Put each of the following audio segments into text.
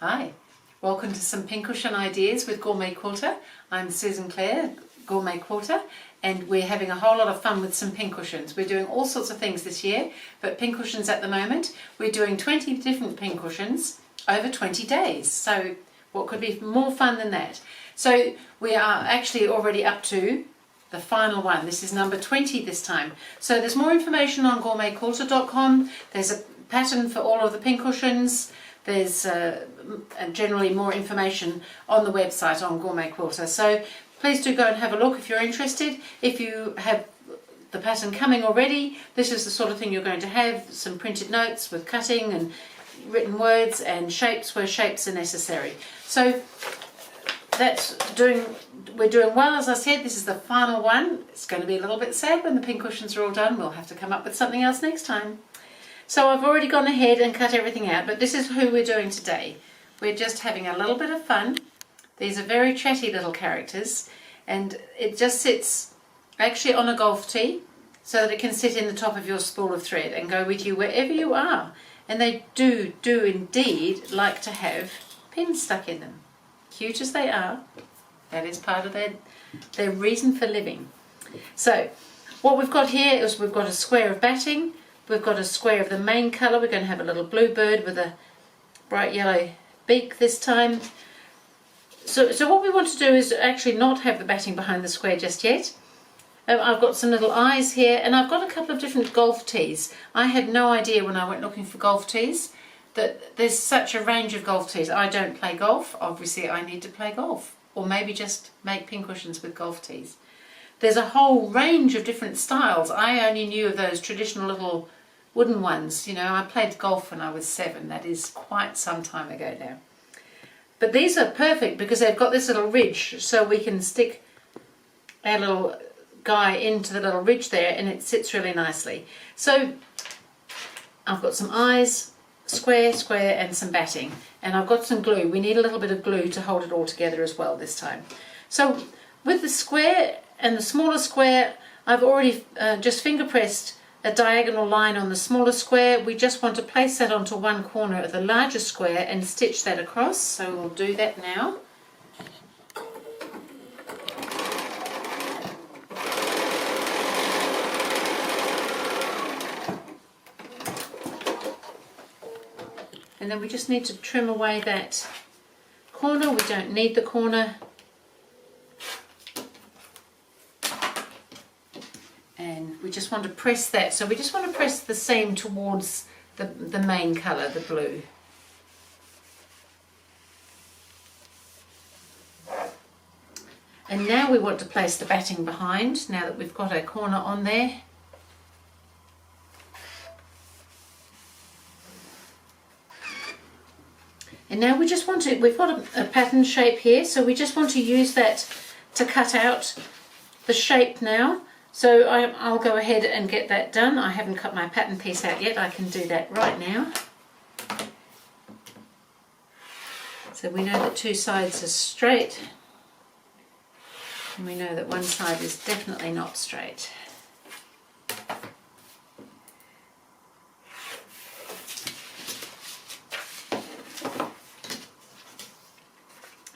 Hi, welcome to some pincushion ideas with GourmetQuilter. I'm Susan Clare, GourmetQuilter, and we're having a whole lot of fun with some pincushions. We're doing all sorts of things this year, but pincushions at the moment, we're doing 20 different pincushions over 20 days. So what could be more fun than that? So we are actually already up to the final one. This is number 20 this time. So there's more information on GourmetQuilter.com. There's a pattern for all of the pincushions. There's generally more information on the website on GourmetQuilter. So please do go and have a look if you're interested. If you have the pattern coming already, this is the sort of thing you're going to have. Some printed notes with cutting and written words and shapes where shapes are necessary. So we're doing well, as I said. This is the final one. It's going to be a little bit sad when the pincushions are all done. We'll have to come up with something else next time. So I've already gone ahead and cut everything out, but this is who we're doing today. We're just having a little bit of fun. These are very chatty little characters, and it just sits actually on a golf tee so that it can sit in the top of your spool of thread and go with you wherever you are. And they do indeed like to have pins stuck in them. Cute as they are, that is part of their reason for living. So what we've got here is we've got a square of batting. We've got a square of the main colour. We're going to have a little blue bird with a bright yellow beak this time. So what we want to do is actually not have the batting behind the square just yet. I've got some little eyes here, and I've got a couple of different golf tees. I had no idea when I went looking for golf tees that there's such a range of golf tees. I don't play golf. Obviously I need to play golf, or maybe just make pincushions with golf tees. There's a whole range of different styles. I only knew of those traditional little wooden ones. You know, I played golf when I was 7. That is quite some time ago now. But these are perfect because they've got this little ridge, so we can stick our little guy into the little ridge there and it sits really nicely. So I've got some eyes, square, and some batting. And I've got some glue. We need a little bit of glue to hold it all together as well this time. So with the square and the smaller square, I've already just finger pressed a diagonal line on the smaller square. We just want to place that onto one corner of the larger square and stitch that across. So we'll do that now. And then we just need to trim away that corner. We don't need the corner. And we just want to press that. So we just want to press the seam towards the main colour, the blue. And now we want to place the batting behind, now that we've got our corner on there. And now we just want to, we've got a pattern shape here, so we just want to use that to cut out the shape now. So I'll go ahead and get that done. I haven't cut my pattern piece out yet. I can do that right now. So we know that two sides are straight, and we know that one side is definitely not straight.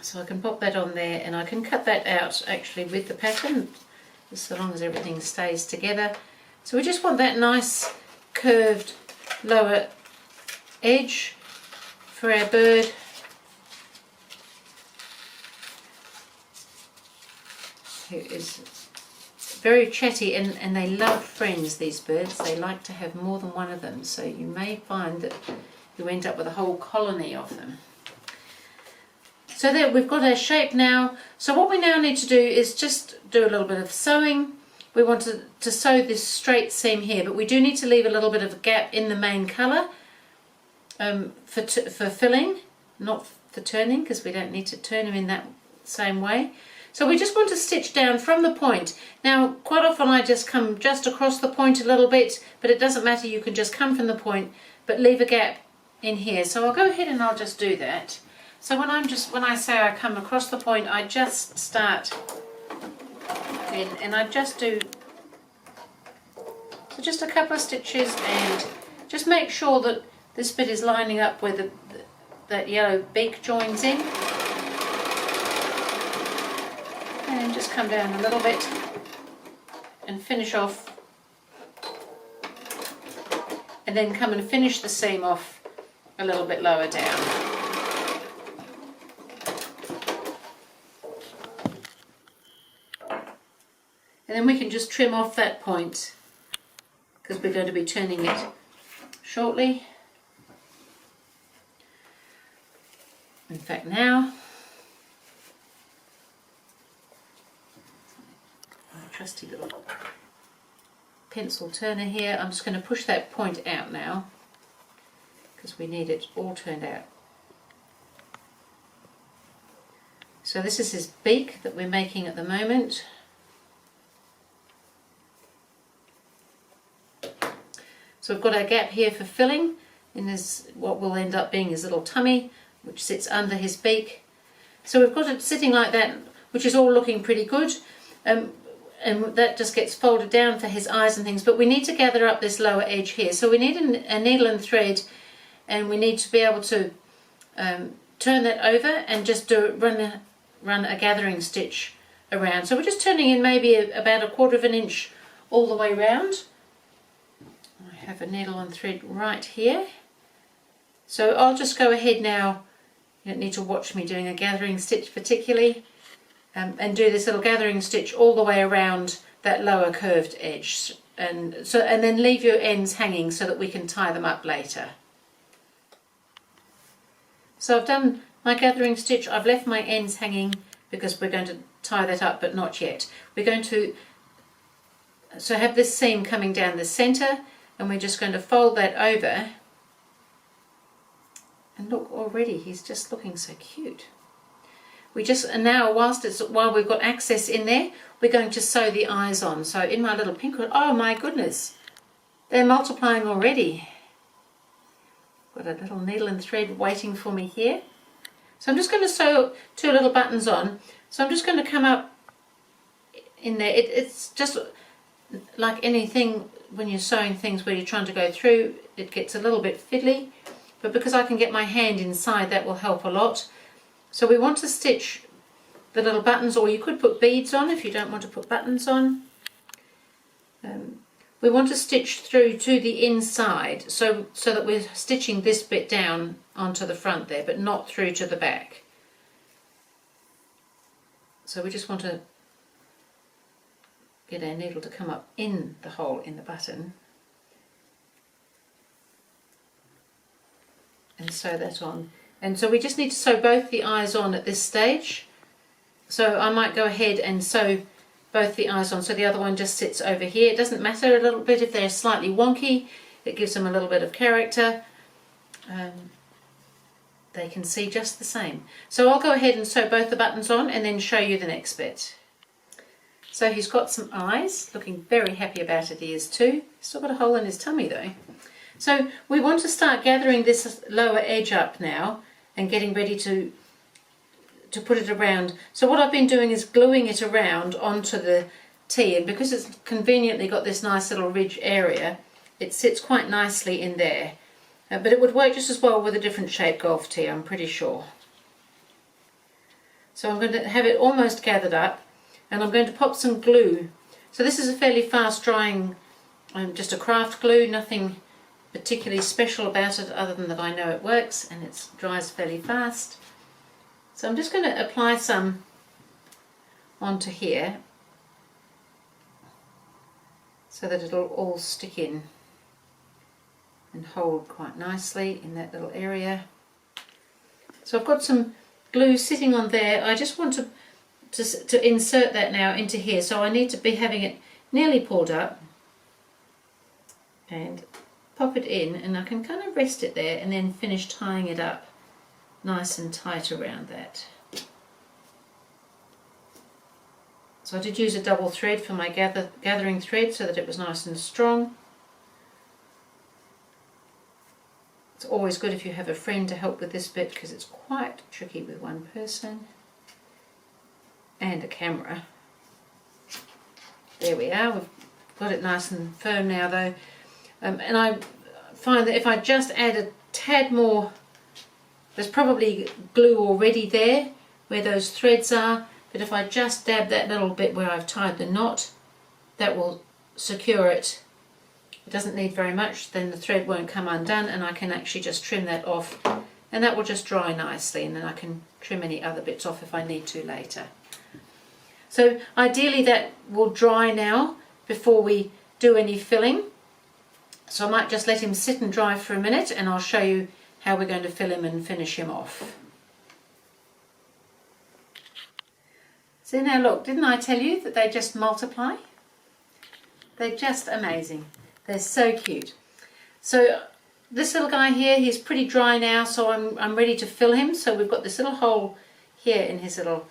So I can pop that on there, and I can cut that out actually with the pattern, just so long as everything stays together. So we just want that nice curved lower edge for our bird. Who is very chatty, and they love friends, these birds. They like to have more than one of them, so you may find that you end up with a whole colony of them. So there, we've got our shape now. So what we now need to do is just do a little bit of sewing. We want to sew this straight seam here, but we do need to leave a little bit of a gap in the main colour for filling, not for turning, because we don't need to turn them in that same way. So we just want to stitch down from the point. Now, quite often I just come just across the point a little bit, but it doesn't matter. You can just come from the point, but leave a gap in here. So I'll go ahead and I'll just do that. So when I say I come across the point, I just start in, and I just do so just a couple of stitches, and just make sure that this bit is lining up where that yellow beak joins in. And just come down a little bit and finish off. And then come and finish the seam off a little bit lower down. And then we can just trim off that point because we're going to be turning it shortly. In fact, now, my trusty little pencil turner here, I'm just going to push that point out now because we need it all turned out. So this is his beak that we're making at the moment. So we've got our gap here for filling in this, what will end up being his little tummy, which sits under his beak. So we've got it sitting like that, which is all looking pretty good. And that just gets folded down for his eyes and things. But we need to gather up this lower edge here. So we need a needle and thread, and we need to be able to turn that over and just run a gathering stitch around. So we're just turning in maybe about 1/4 of an inch all the way round. I have a needle and thread right here. So I'll just go ahead now. You don't need to watch me doing a gathering stitch particularly, and do this little gathering stitch all the way around that lower curved edge, and then leave your ends hanging so that we can tie them up later. So I've done my gathering stitch. I've left my ends hanging because we're going to tie that up, but not yet. We're going to have this seam coming down the center, and we're just going to fold that over. And look, already he's just looking so cute. And now while we've got access in there, we're going to sew the eyes on. So in my little pink one, oh my goodness, they're multiplying already. Got a little needle and thread waiting for me here. So I'm just going to sew 2 little buttons on. So I'm just going to come up in there. It's just like anything when you're sewing things where you're trying to go through, it gets a little bit fiddly. But because I can get my hand inside, that will help a lot. So we want to stitch the little buttons, or you could put beads on if you don't want to put buttons on. We want to stitch through to the inside so that we're stitching this bit down onto the front there, but not through to the back. So we just want to get our needle to come up in the hole in the button and sew that on. And so we just need to sew both the eyes on at this stage. So I might go ahead and sew both the eyes on, so the other one just sits over here. It doesn't matter a little bit if they're slightly wonky, it gives them a little bit of character. They can see just the same. So I'll go ahead and sew both the buttons on and then show you the next bit. So he's got some eyes, looking very happy about it, he is too. Still got a hole in his tummy though. So we want to start gathering this lower edge up now and getting ready to put it around. So what I've been doing is gluing it around onto the tee, and because it's conveniently got this nice little ridge area, it sits quite nicely in there. But it would work just as well with a different shaped golf tee, I'm pretty sure. So I'm going to have it almost gathered up, and I'm going to pop some glue. So this is a fairly fast drying, just a craft glue, nothing particularly special about it other than that I know it works and it dries fairly fast. So I'm just going to apply some onto here so that it'll all stick in and hold quite nicely in that little area. So I've got some glue sitting on there. I just want to insert that now into here, so I need to be having it nearly pulled up and pop it in, and I can kind of rest it there and then finish tying it up nice and tight around that. So I did use a double thread for my gathering thread so that it was nice and strong. It's always good if you have a friend to help with this bit because it's quite tricky with one person and a camera. There we are, we've got it nice and firm now though, and I find that if I just add a tad more There's probably glue already there where those threads are, but if I just dab that little bit where I've tied the knot, that will secure it. It doesn't need very much, then the thread won't come undone, and I can actually just trim that off, and that will just dry nicely, and then I can trim any other bits off if I need to later. So ideally that will dry now before we do any filling. So I might just let him sit and dry for a minute, and I'll show you how we're going to fill him and finish him off. So now look, didn't I tell you that they just multiply? They're just amazing. They're so cute. So this little guy here, he's pretty dry now, so I'm ready to fill him. So we've got this little hole here in his little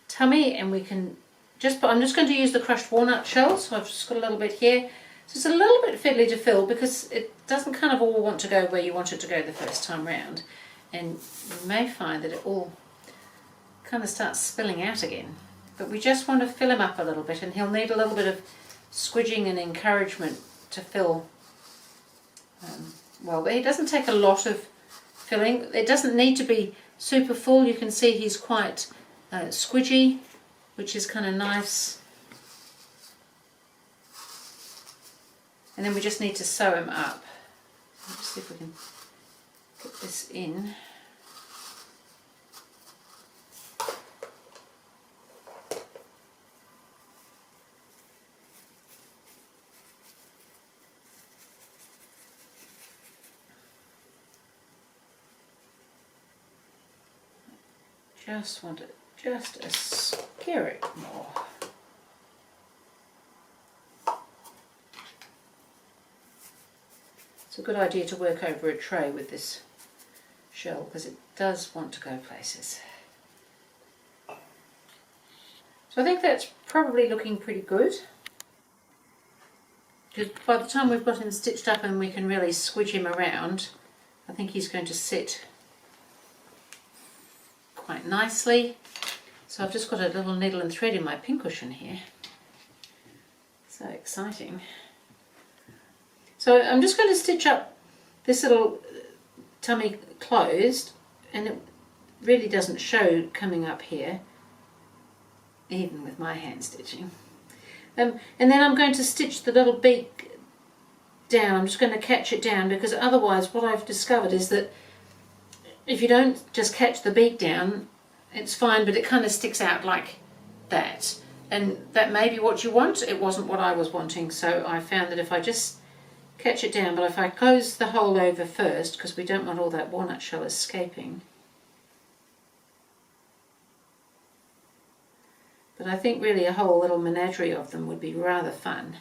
tummy, and we can just put, I'm just going to use the crushed walnut shell, so I've just got a little bit here. So it's a little bit fiddly to fill because it doesn't kind of all want to go where you want it to go the first time round, and you may find that it all kind of starts spilling out again. But we just want to fill him up a little bit, and he'll need a little bit of squidging and encouragement to fill. Well, he doesn't take a lot of filling. It doesn't need to be super full. You can see he's quite squidgy, which is kind of nice. And then we just need to sew him up. Let's see if we can get this in. Just want it just a skerrick more. It's a good idea to work over a tray with this shell because it does want to go places. So I think that's probably looking pretty good. Because by the time we've got him stitched up and we can really squidge him around, I think he's going to sit quite nicely. So I've just got a little needle and thread in my pincushion here. So exciting. So I'm just going to stitch up this little tummy closed, and it really doesn't show coming up here, even with my hand stitching. And then I'm going to stitch the little beak down. I'm just going to catch it down, because otherwise what I've discovered is that if you don't just catch the beak down, it's fine, but it kind of sticks out like that. And that may be what you want. It wasn't what I was wanting, so I found that if I just catch it down, but if I close the hole over first, because we don't want all that walnut shell escaping. But I think really a whole little menagerie of them would be rather fun.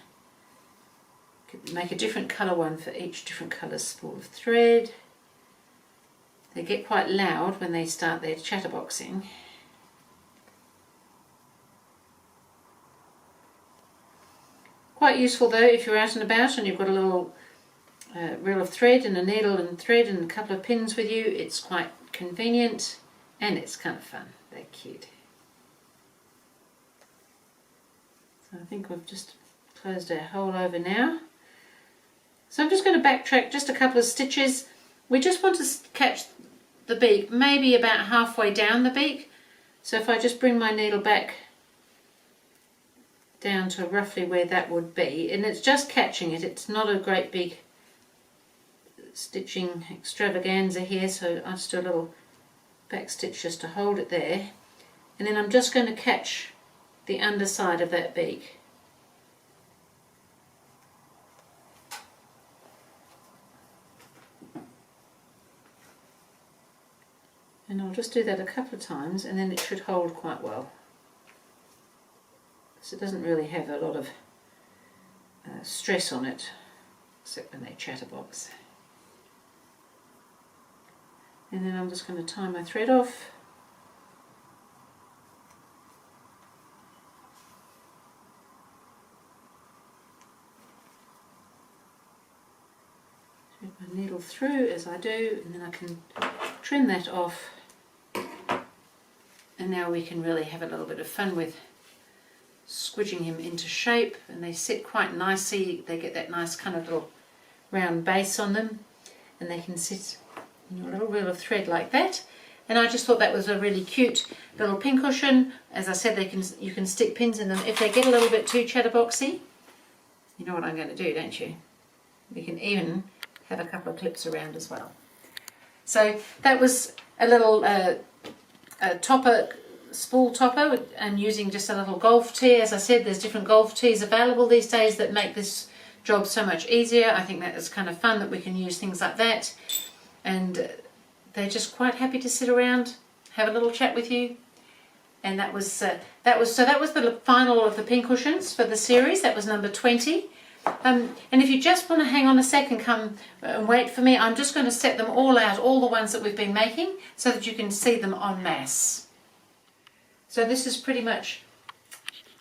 Could make a different colour one for each different colour spool of thread. They get quite loud when they start their chatterboxing. Quite useful though if you're out and about and you've got a little reel of thread and a needle and thread and a couple of pins with you. It's quite convenient and it's kind of fun. They're cute. So I think we've just closed our hole over now. So I'm just going to backtrack just a couple of stitches. We just want to catch the beak maybe about halfway down the beak. So if I just bring my needle back down to roughly where that would be, and it's just catching it, it's not a great big stitching extravaganza here, so I'll just do a little back stitch just to hold it there, and then I'm just going to catch the underside of that beak. And I'll just do that a couple of times, and then it should hold quite well. So it doesn't really have a lot of stress on it, except when they chatterbox. And then I'm just going to tie my thread off. Thread my needle through as I do, and then I can trim that off. And now we can really have a little bit of fun with squidging him into shape, and they sit quite nicely. They get that nice kind of little round base on them, and they can sit your little reel of thread like that. And I just thought that was a really cute little pincushion. As I said, you can stick pins in them. If they get a little bit too chatterboxy, you know what I'm going to do, don't you? We can even have a couple of clips around as well. So that was a little topper, spool topper, and using just a little golf tee. As I said, there's different golf tees available these days that make this job so much easier. I think that is kind of fun that we can use things like that. And they're just quite happy to sit around, have a little chat with you. And that was the final of the pincushions for the series. That was number 20. And if you just want to hang on a sec and come and wait for me, I'm just going to set them all out, all the ones that we've been making, so that you can see them en masse. So this is pretty much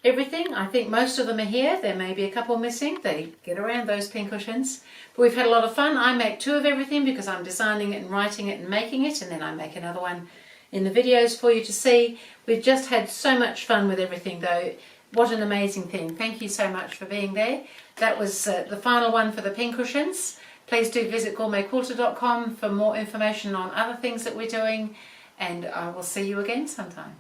everything. I think most of them are here. There may be a couple missing. They get around, those pincushions. But we've had a lot of fun. I make 2 of everything because I'm designing it and writing it and making it, and then I make another one in the videos for you to see. We've just had so much fun with everything though. What an amazing thing. Thank you so much for being there. That was the final one for the pincushions. Please do visit GourmetQuilter.com for more information on other things that we're doing, and I will see you again sometime.